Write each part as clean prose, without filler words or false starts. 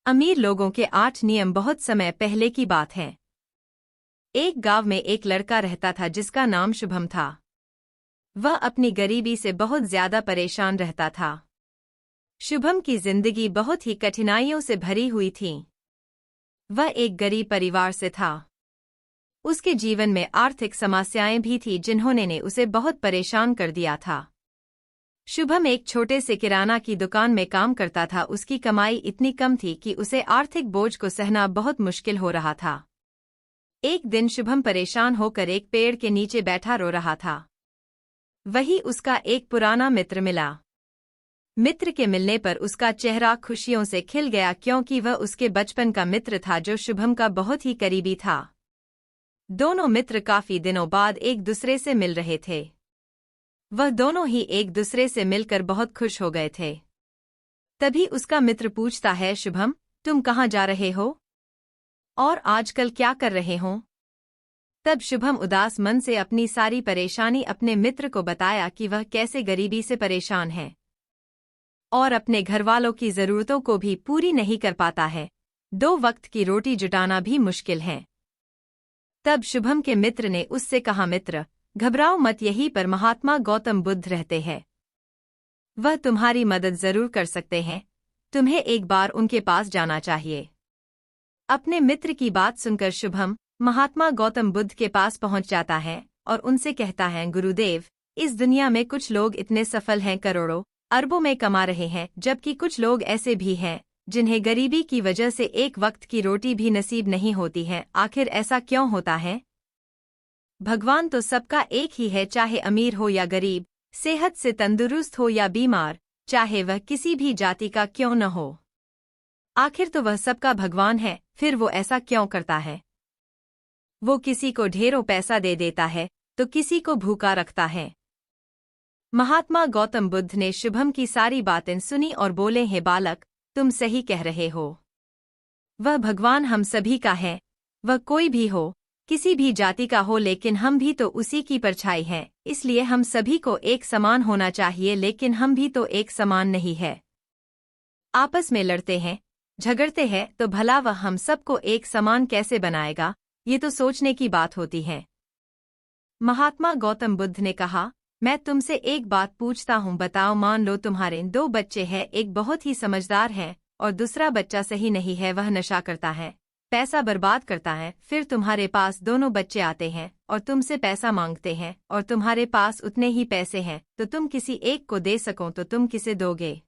अमीर लोगों के 8 नियम। बहुत समय पहले की बात है। एक गांव में एक लड़का रहता था जिसका नाम शुभम था। वह अपनी गरीबी से बहुत ज्यादा परेशान रहता था। शुभम की जिंदगी बहुत ही कठिनाइयों से भरी हुई थी। वह एक गरीब परिवार से था। उसके जीवन में आर्थिक समस्याएं भी थीं जिन्होंने ने उसे बहुत परेशान कर दिया था। शुभम एक छोटे से किराना की दुकान में काम करता था। उसकी कमाई इतनी कम थी कि उसे आर्थिक बोझ को सहना बहुत मुश्किल हो रहा था। एक दिन शुभम परेशान होकर एक पेड़ के नीचे बैठा रो रहा था। वही उसका एक पुराना मित्र मिला। मित्र के मिलने पर उसका चेहरा खुशियों से खिल गया क्योंकि वह उसके बचपन का मित्र था जो शुभम का बहुत ही करीबी था। दोनों मित्र काफी दिनों बाद एक दूसरे से मिल रहे थे। वह दोनों ही एक दूसरे से मिलकर बहुत खुश हो गए थे। तभी उसका मित्र पूछता है, शुभम, तुम कहाँ जा रहे हो और आजकल क्या कर रहे हो? तब शुभम उदास मन से अपनी सारी परेशानी अपने मित्र को बताया कि वह कैसे गरीबी से परेशान है और अपने घरवालों की जरूरतों को भी पूरी नहीं कर पाता है। 2 वक्त की रोटी जुटाना भी मुश्किल है। तब शुभम के मित्र ने उससे कहा, मित्र, घबराओ मत, यहीं पर महात्मा गौतम बुद्ध रहते हैं। वह तुम्हारी मदद जरूर कर सकते हैं। तुम्हें एक बार उनके पास जाना चाहिए। अपने मित्र की बात सुनकर शुभम महात्मा गौतम बुद्ध के पास पहुंच जाता है और उनसे कहता है, गुरुदेव, इस दुनिया में कुछ लोग इतने सफल हैं, करोड़ों अरबों में कमा रहे हैं, जबकि कुछ लोग ऐसे भी हैं जिन्हें गरीबी की वजह से एक वक्त की रोटी भी नसीब नहीं होती है। आखिर ऐसा क्यों होता है? भगवान तो सबका एक ही है, चाहे अमीर हो या गरीब, सेहत से तंदुरुस्त हो या बीमार, चाहे वह किसी भी जाति का क्यों न हो। आखिर तो वह सबका भगवान है। फिर वो ऐसा क्यों करता है? वो किसी को ढेरों पैसा दे देता है तो किसी को भूखा रखता है। महात्मा गौतम बुद्ध ने शुभम की सारी बातें सुनी और बोले, हे बालक, तुम सही कह रहे हो। वह भगवान हम सभी का है। वह कोई भी हो, किसी भी जाति का हो, लेकिन हम भी तो उसी की परछाई हैं। इसलिए हम सभी को एक समान होना चाहिए, लेकिन हम भी तो एक समान नहीं है। आपस में लड़ते हैं, झगड़ते हैं, तो भला वह हम सबको एक समान कैसे बनाएगा? ये तो सोचने की बात होती है। महात्मा गौतम बुद्ध ने कहा, मैं तुमसे एक बात पूछता हूँ, बताओ, मान लो तुम्हारे 2 बच्चे हैं, एक बहुत ही समझदार है और दूसरा बच्चा सही नहीं है, वह नशा करता है, पैसा बर्बाद करता है। फिर तुम्हारे पास दोनों बच्चे आते हैं और तुमसे पैसा मांगते हैं और तुम्हारे पास उतने ही पैसे हैं, तो तुम किसी एक को दे सको तो तुम किसे दोगे?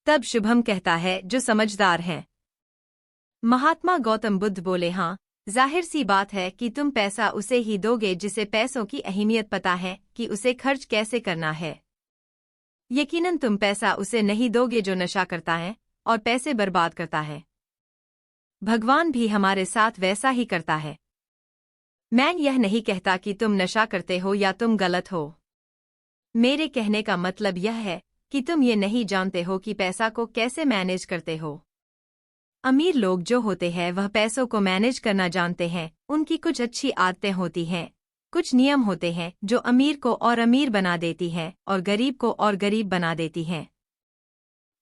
तब शुभम कहता है, जो समझदार है। महात्मा गौतम बुद्ध बोले, हाँ, जाहिर सी बात है कि तुम पैसा उसे ही दोगे जिसे पैसों की अहमियत पता है कि उसे खर्च कैसे करना है। यकीनन तुम पैसा उसे नहीं दोगे जो नशा करता है और पैसे बर्बाद करता है। भगवान भी हमारे साथ वैसा ही करता है। मैं यह नहीं कहता कि तुम नशा करते हो या तुम गलत हो। मेरे कहने का मतलब यह है कि तुम ये नहीं जानते हो कि पैसा को कैसे मैनेज करते हो। अमीर लोग जो होते हैं वह पैसों को मैनेज करना जानते हैं। उनकी कुछ अच्छी आदतें होती हैं, कुछ नियम होते हैं जो अमीर को और अमीर बना देती हैं और गरीब को और गरीब बना देती हैं।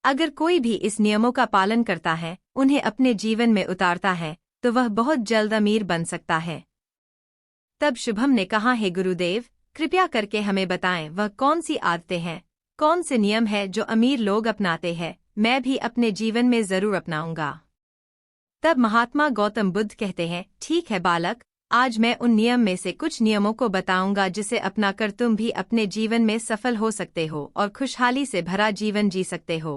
अगर कोई भी इस नियमों का पालन करता है, उन्हें अपने जीवन में उतारता है, तो वह बहुत जल्द अमीर बन सकता है। तब शुभम ने कहा, हे गुरुदेव, कृपया करके हमें बताएं, वह कौन सी आदतें हैं, कौन से नियम हैं जो अमीर लोग अपनाते हैं, मैं भी अपने जीवन में जरूर अपनाऊंगा। तब महात्मा गौतम बुद्ध कहते हैं, ठीक है बालक, आज मैं उन नियम में से कुछ नियमों को बताऊंगा जिसे अपनाकर तुम भी अपने जीवन में सफल हो सकते हो और खुशहाली से भरा जीवन जी सकते हो।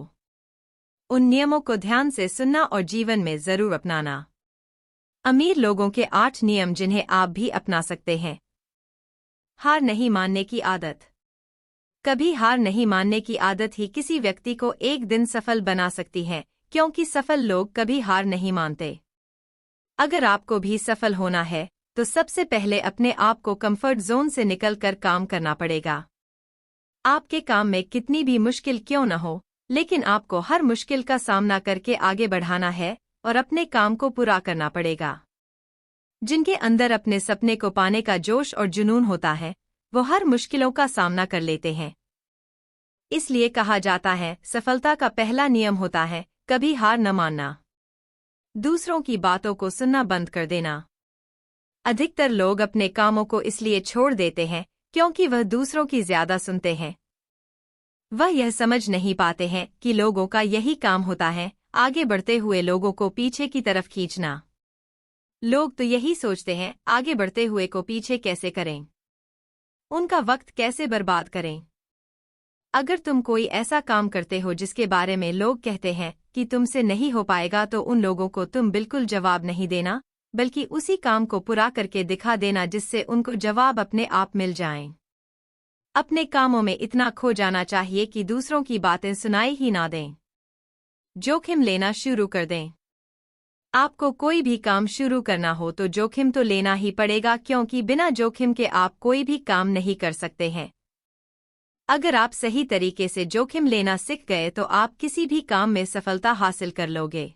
उन नियमों को ध्यान से सुनना और जीवन में जरूर अपनाना। अमीर लोगों के 8 नियम जिन्हें आप भी अपना सकते हैं। हार नहीं मानने की आदत। कभी हार नहीं मानने की आदत ही किसी व्यक्ति को एक दिन सफल बना सकती है, क्योंकि सफल लोग कभी हार नहीं मानते। अगर आपको भी सफल होना है तो सबसे पहले अपने आप को कंफर्ट जोन से निकलकर काम करना पड़ेगा। आपके काम में कितनी भी मुश्किल क्यों न हो, लेकिन आपको हर मुश्किल का सामना करके आगे बढ़ाना है और अपने काम को पूरा करना पड़ेगा। जिनके अंदर अपने सपने को पाने का जोश और जुनून होता है, वो हर मुश्किलों का सामना कर लेते हैं। इसलिए कहा जाता है, सफलता का पहला नियम होता है, कभी हार न मानना। दूसरों की बातों को सुनना बंद कर देना। अधिकतर लोग अपने कामों को इसलिए छोड़ देते हैं क्योंकि वह दूसरों की ज्यादा सुनते हैं। वह यह समझ नहीं पाते हैं कि लोगों का यही काम होता है, आगे बढ़ते हुए लोगों को पीछे की तरफ खींचना। लोग तो यही सोचते हैं, आगे बढ़ते हुए को पीछे कैसे करें, उनका वक्त कैसे बर्बाद करें। अगर तुम कोई ऐसा काम करते हो जिसके बारे में लोग कहते हैं कि तुमसे नहीं हो पाएगा, तो उन लोगों को तुम बिल्कुल जवाब नहीं देना, बल्कि उसी काम को पूरा करके दिखा देना जिससे उनको जवाब अपने आप मिल जाएं। अपने कामों में इतना खो जाना चाहिए कि दूसरों की बातें सुनाई ही ना दें। जोखिम लेना शुरू कर दें। आपको कोई भी काम शुरू करना हो तो जोखिम तो लेना ही पड़ेगा, क्योंकि बिना जोखिम के आप कोई भी काम नहीं कर सकते हैं। अगर आप सही तरीके से जोखिम लेना सीख गए तो आप किसी भी काम में सफलता हासिल कर लोगे।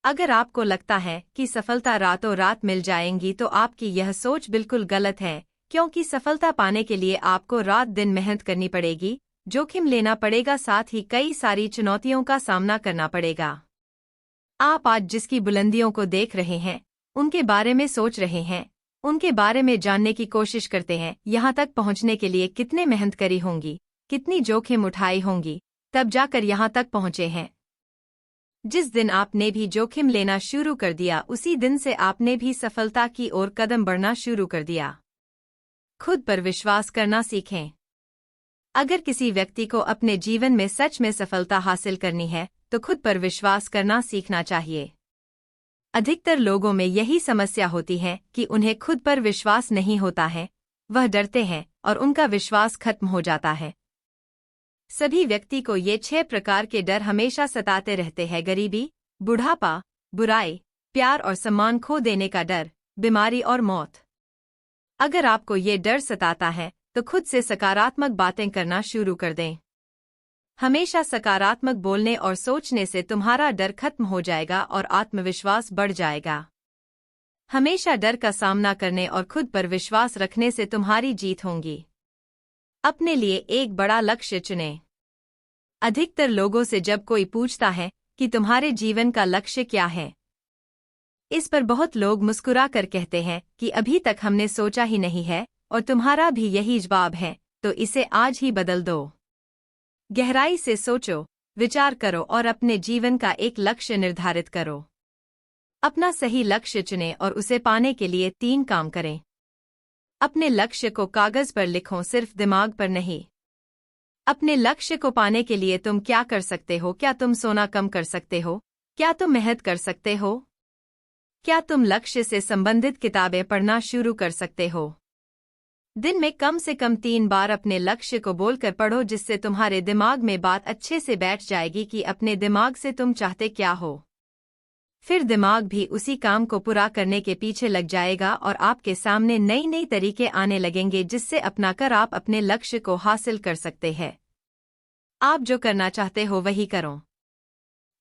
अगर आपको लगता है कि सफलता रातों रात मिल जाएंगी तो आपकी यह सोच बिल्कुल गलत है, क्योंकि सफलता पाने के लिए आपको रात दिन मेहनत करनी पड़ेगी, जोखिम लेना पड़ेगा, साथ ही कई सारी चुनौतियों का सामना करना पड़ेगा। आप आज जिसकी बुलंदियों को देख रहे हैं, उनके बारे में सोच रहे हैं, उनके बारे में जानने की कोशिश करते हैं, यहाँ तक पहुँचने के लिए कितने मेहनत करी होंगी, कितनी जोखिम उठाई होंगी, तब जाकर यहाँ तक पहुँचे हैं। जिस दिन आपने भी जोखिम लेना शुरू कर दिया, उसी दिन से आपने भी सफलता की ओर कदम बढ़ना शुरू कर दिया। खुद पर विश्वास करना सीखें। अगर किसी व्यक्ति को अपने जीवन में सच में सफलता हासिल करनी है तो खुद पर विश्वास करना सीखना चाहिए। अधिकतर लोगों में यही समस्या होती है कि उन्हें खुद पर विश्वास नहीं होता है, वह डरते हैं और उनका विश्वास खत्म हो जाता है। सभी व्यक्ति को ये 6 प्रकार के डर हमेशा सताते रहते हैं: गरीबी, बुढ़ापा, बुराई, प्यार और सम्मान खो देने का डर, बीमारी और मौत। अगर आपको ये डर सताता है तो खुद से सकारात्मक बातें करना शुरू कर दें। हमेशा सकारात्मक बोलने और सोचने से तुम्हारा डर खत्म हो जाएगा और आत्मविश्वास बढ़ जाएगा। हमेशा डर का सामना करने और खुद पर विश्वास रखने से तुम्हारी जीत होगी। अपने लिए एक बड़ा लक्ष्य चुनें। अधिकतर लोगों से जब कोई पूछता है कि तुम्हारे जीवन का लक्ष्य क्या है, इस पर बहुत लोग मुस्कुरा कर कहते हैं कि अभी तक हमने सोचा ही नहीं है, और तुम्हारा भी यही जवाब है, तो इसे आज ही बदल दो। गहराई से सोचो, विचार करो और अपने जीवन का एक लक्ष्य निर्धारित करो। अपना सही लक्ष्य चुनें और उसे पाने के लिए 3 काम करें। अपने लक्ष्य को कागज पर लिखो, सिर्फ दिमाग पर नहीं। अपने लक्ष्य को पाने के लिए तुम क्या कर सकते हो? क्या तुम सोना कम कर सकते हो? क्या तुम मेहनत कर सकते हो? क्या तुम लक्ष्य से संबंधित किताबें पढ़ना शुरू कर सकते हो? दिन में कम से कम 3 बार अपने लक्ष्य को बोलकर पढ़ो, जिससे तुम्हारे दिमाग में बात अच्छे से बैठ जाएगी कि अपने दिमाग से तुम चाहते क्या हो। फिर दिमाग भी उसी काम को पूरा करने के पीछे लग जाएगा और आपके सामने नई नई तरीके आने लगेंगे जिससे अपनाकर आप अपने लक्ष्य को हासिल कर सकते हैं। आप जो करना चाहते हो वही करो।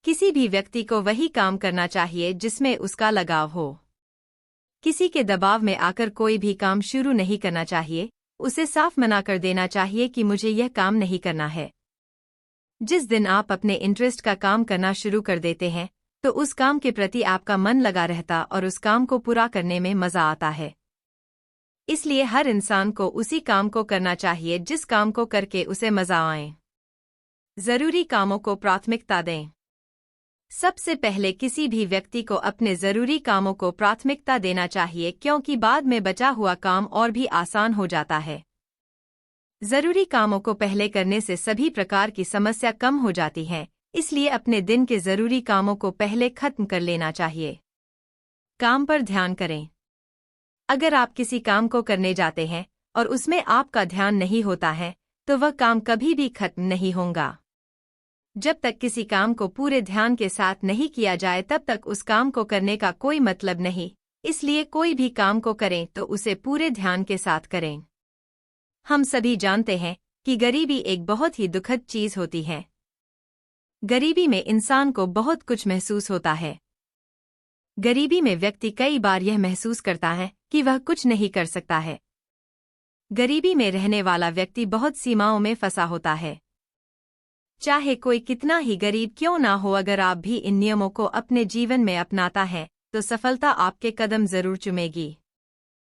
किसी भी व्यक्ति को वही काम करना चाहिए जिसमें उसका लगाव हो। किसी के दबाव में आकर कोई भी काम शुरू नहीं करना चाहिए, उसे साफ मना कर देना चाहिए कि मुझे यह काम नहीं करना है। जिस दिन आप अपने इंटरेस्ट का काम करना शुरू कर देते हैं तो उस काम के प्रति आपका मन लगा रहता और उस काम को पूरा करने में मजा आता है। इसलिए हर इंसान को उसी काम को करना चाहिए जिस काम को करके उसे मजा आए। जरूरी कामों को प्राथमिकता दें। सबसे पहले किसी भी व्यक्ति को अपने जरूरी कामों को प्राथमिकता देना चाहिए, क्योंकि बाद में बचा हुआ काम और भी आसान हो जाता है। जरूरी कामों को पहले करने से सभी प्रकार की समस्या कम हो जाती है, इसलिए अपने दिन के जरूरी कामों को पहले खत्म कर लेना चाहिए। काम पर ध्यान करें। अगर आप किसी काम को करने जाते हैं और उसमें आपका ध्यान नहीं होता है तो वह काम कभी भी खत्म नहीं होगा। जब तक किसी काम को पूरे ध्यान के साथ नहीं किया जाए तब तक उस काम को करने का कोई मतलब नहीं, इसलिए कोई भी काम को करें तो उसे पूरे ध्यान के साथ करें। हम सभी जानते हैं कि गरीबी एक बहुत ही दुखद चीज होती है। गरीबी में इंसान को बहुत कुछ महसूस होता है। गरीबी में व्यक्ति कई बार यह महसूस करता है कि वह कुछ नहीं कर सकता है। गरीबी में रहने वाला व्यक्ति बहुत सीमाओं में फंसा होता है। चाहे कोई कितना ही गरीब क्यों ना हो, अगर आप भी इन नियमों को अपने जीवन में अपनाता है तो सफलता आपके कदम जरूर चूमेगी।